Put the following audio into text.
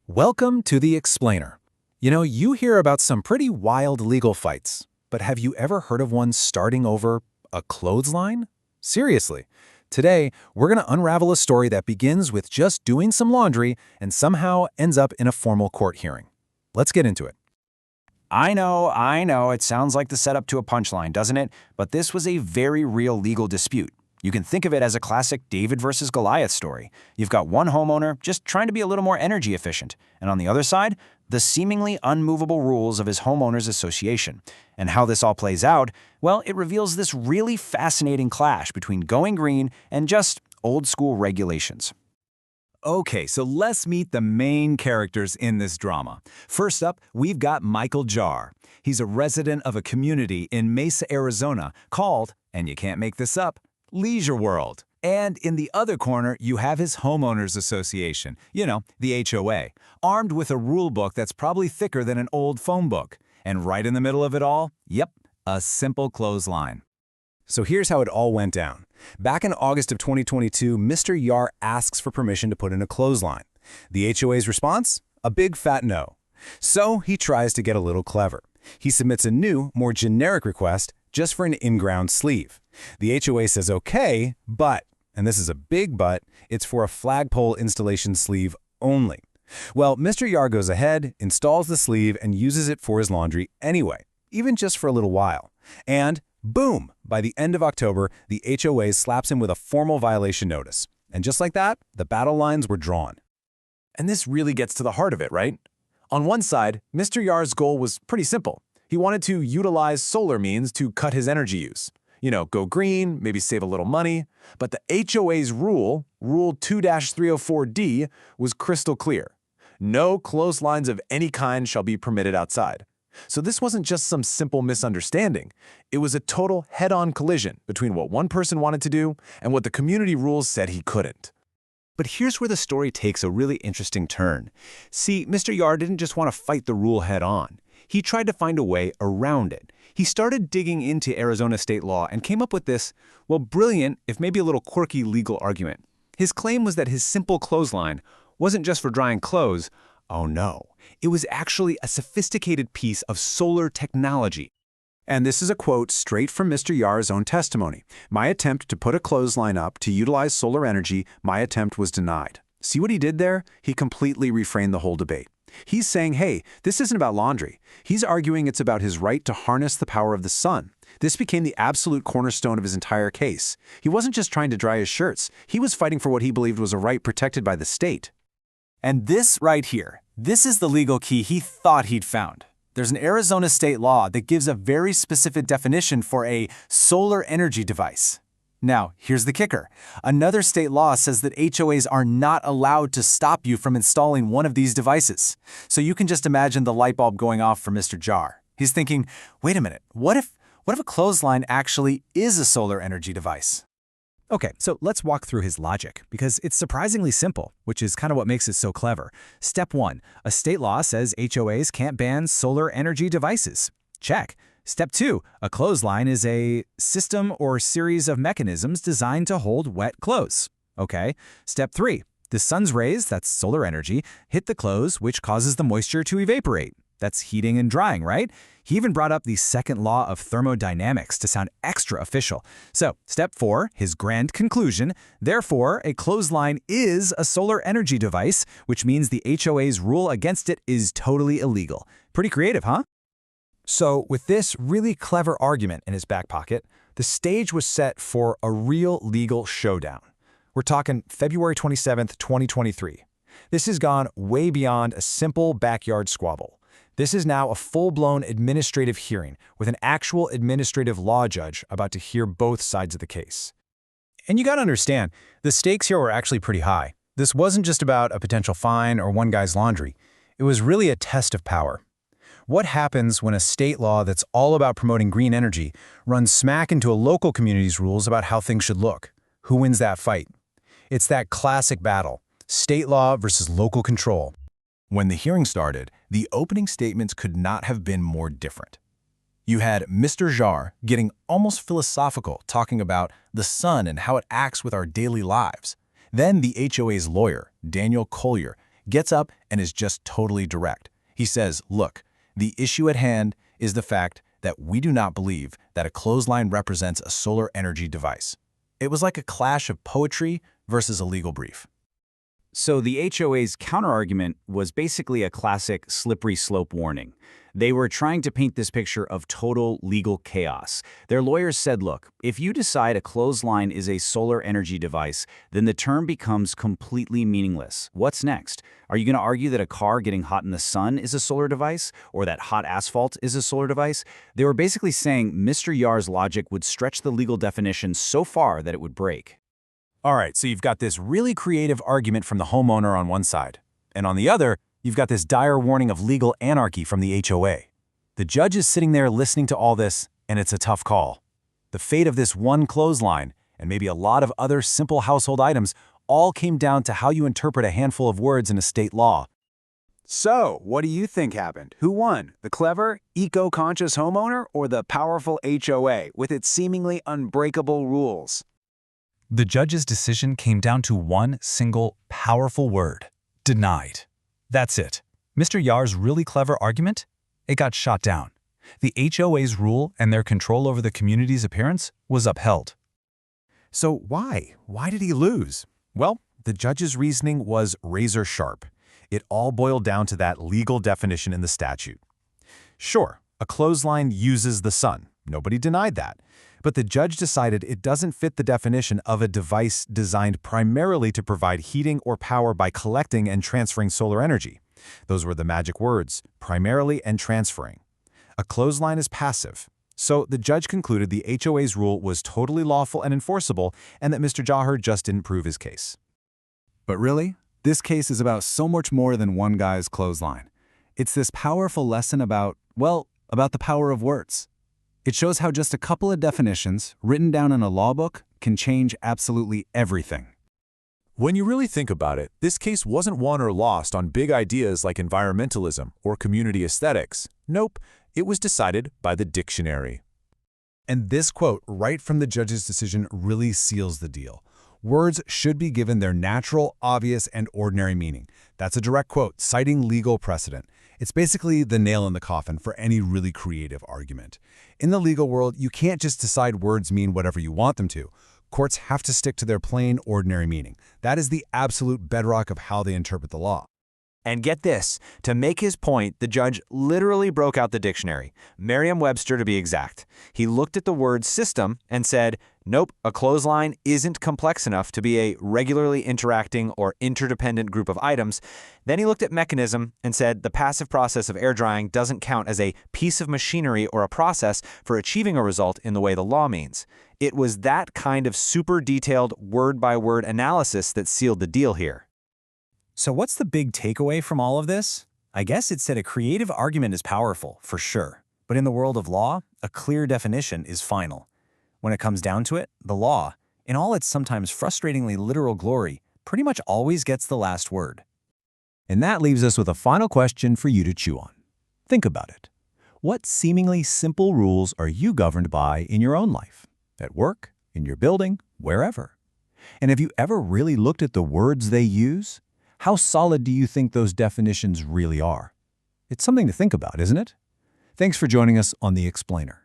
Welcome to the Explainer. You know, you hear about some pretty wild legal fights, but have you ever heard of one starting over a clothesline? Seriously, today we're going to unravel a story that begins with just doing some laundry and somehow ends up in a formal court hearing. Let's get into it. I know, it sounds like the setup to a punchline, doesn't it? But this was a very real legal dispute. You can think of it as a classic David versus Goliath story. You've got one homeowner just trying to be a little more energy efficient, and on the other side, the seemingly unmovable rules of his homeowners association. And how this all plays out, well, it reveals this really fascinating clash between going green and just old-school regulations. Okay, so let's meet the main characters in this drama. First up, we've got Michael Jahr. He's a resident of a community in Mesa, Arizona called, and you can't make this up, Leisure World. And in the other corner, you have his homeowners association, the HOA, armed with a rule book that's probably thicker than an old phone book. And right in the middle of it all, yep, a simple clothesline. So here's how it all went down. Back in August of 2022, Mr. Jahr asks for permission to put in a clothesline. The HOA's response? A big fat no. So he tries to get a little clever. He submits a new, more generic request just for an in-ground sleeve. The HOA says okay, but, and this is a big but, it's for a flagpole installation sleeve only. Well, Mr. Jahr goes ahead, installs the sleeve, and uses it for his laundry anyway, even just for a little while. And boom! By the end of October, the HOA slaps him with a formal violation notice. And just like that, the battle lines were drawn. And this really gets to the heart of it, right? On one side, Mr. Jahr's goal was pretty simple. He wanted to utilize solar means to cut his energy use. Go green, maybe save a little money. But the HOA's rule, Rule 2-304D, was crystal clear. No clotheslines of any kind shall be permitted outside. So this wasn't just some simple misunderstanding. It was a total head-on collision between what one person wanted to do and what the community rules said he couldn't. But here's where the story takes a really interesting turn. See, Mr. Jahr didn't just want to fight the rule head-on. He tried to find a way around it. He started digging into Arizona state law and came up with this, well, brilliant, if maybe a little quirky legal argument. His claim was that his simple clothesline wasn't just for drying clothes. Oh no, it was actually a sophisticated piece of solar technology. And this is a quote straight from Mr. Jahr's own testimony. My attempt to put a clothesline up to utilize solar energy, my attempt was denied. See what he did there? He completely reframed the whole debate. He's saying, hey, this isn't about laundry. He's arguing it's about his right to harness the power of the sun. This became the absolute cornerstone of his entire case. He wasn't just trying to dry his shirts. He was fighting for what he believed was a right protected by the state. And this right here, this is the legal key he thought he'd found. There's an Arizona state law that gives a very specific definition for a solar energy device. Now, here's the kicker. Another state law says that HOAs are not allowed to stop you from installing one of these devices. So you can just imagine the light bulb going off for Mr. Jahr. He's thinking, wait a minute, what if a clothesline actually is a solar energy device? Okay, so let's walk through his logic, because it's surprisingly simple, which is kind of what makes it so clever. Step 1, a state law says HOAs can't ban solar energy devices. Check. Step 2, a clothesline is a system or series of mechanisms designed to hold wet clothes. Okay. Step 3, the sun's rays, that's solar energy, hit the clothes, which causes the moisture to evaporate. That's heating and drying, right? He even brought up the second law of thermodynamics to sound extra official. So, step 4, his grand conclusion, therefore, a clothesline is a solar energy device, which means the HOA's rule against it is totally illegal. Pretty creative, huh? So, with this really clever argument in his back pocket, the stage was set for a real legal showdown. We're talking February 27th, 2023. This has gone way beyond a simple backyard squabble. This is now a full-blown administrative hearing with an actual administrative law judge about to hear both sides of the case. And you gotta understand, the stakes here were actually pretty high. This wasn't just about a potential fine or one guy's laundry. It was really a test of power. What happens when a state law that's all about promoting green energy runs smack into a local community's rules about how things should look? Who wins that fight? It's that classic battle, state law versus local control. When the hearing started, the opening statements could not have been more different. You had Mr. Jahr getting almost philosophical, talking about the sun and how it acts with our daily lives. Then the HOA's lawyer, Daniel Collier, gets up and is just totally direct. He says, look, the issue at hand is the fact that we do not believe that a clothesline represents a solar energy device. It was like a clash of poetry versus a legal brief. So the HOA's counterargument was basically a classic slippery slope warning. They were trying to paint this picture of total legal chaos. Their lawyers said, look, if you decide a clothesline is a solar energy device, then the term becomes completely meaningless. What's next? Are you going to argue that a car getting hot in the sun is a solar device, or that hot asphalt is a solar device? They were basically saying Mr. Jahr's logic would stretch the legal definition so far that it would break. All right, so you've got this really creative argument from the homeowner on one side, and on the other, you've got this dire warning of legal anarchy from the HOA. The judge is sitting there listening to all this, and it's a tough call. The fate of this one clothesline, and maybe a lot of other simple household items, all came down to how you interpret a handful of words in a state law. So, what do you think happened? Who won? The clever, eco-conscious homeowner or the powerful HOA with its seemingly unbreakable rules? The judge's decision came down to one single, powerful word: denied. That's it. Mr. Jahr's really clever argument? It got shot down. The HOA's rule and their control over the community's appearance was upheld. So why? Why did he lose? Well, the judge's reasoning was razor sharp. It all boiled down to that legal definition in the statute. Sure, a clothesline uses the sun. Nobody denied that. But the judge decided it doesn't fit the definition of a device designed primarily to provide heating or power by collecting and transferring solar energy. Those were the magic words, primarily and transferring. A clothesline is passive. So the judge concluded the HOA's rule was totally lawful and enforceable, and that Mr. Jahr just didn't prove his case. But really, this case is about so much more than one guy's clothesline. It's this powerful lesson about, well, about the power of words. It shows how just a couple of definitions written down in a law book can change absolutely everything. When you really think about it, this case wasn't won or lost on big ideas like environmentalism or community aesthetics. Nope, it was decided by the dictionary. And this quote right from the judge's decision really seals the deal. Words should be given their natural, obvious, and ordinary meaning. That's a direct quote, citing legal precedent. It's basically the nail in the coffin for any really creative argument. In the legal world, you can't just decide words mean whatever you want them to. Courts have to stick to their plain, ordinary meaning. That is the absolute bedrock of how they interpret the law. And get this, to make his point, the judge literally broke out the dictionary, Merriam-Webster to be exact. He looked at the word system and said, nope, a clothesline isn't complex enough to be a regularly interacting or interdependent group of items. Then he looked at mechanism and said the passive process of air drying doesn't count as a piece of machinery or a process for achieving a result in the way the law means. It was that kind of super detailed word-by-word analysis that sealed the deal here. So what's the big takeaway from all of this? I guess it said a creative argument is powerful, for sure. But in the world of law, a clear definition is final. When it comes down to it, the law, in all its sometimes frustratingly literal glory, pretty much always gets the last word. And that leaves us with a final question for you to chew on. Think about it. What seemingly simple rules are you governed by in your own life? At work, in your building, wherever? And have you ever really looked at the words they use? How solid do you think those definitions really are? It's something to think about, isn't it? Thanks for joining us on The Explainer.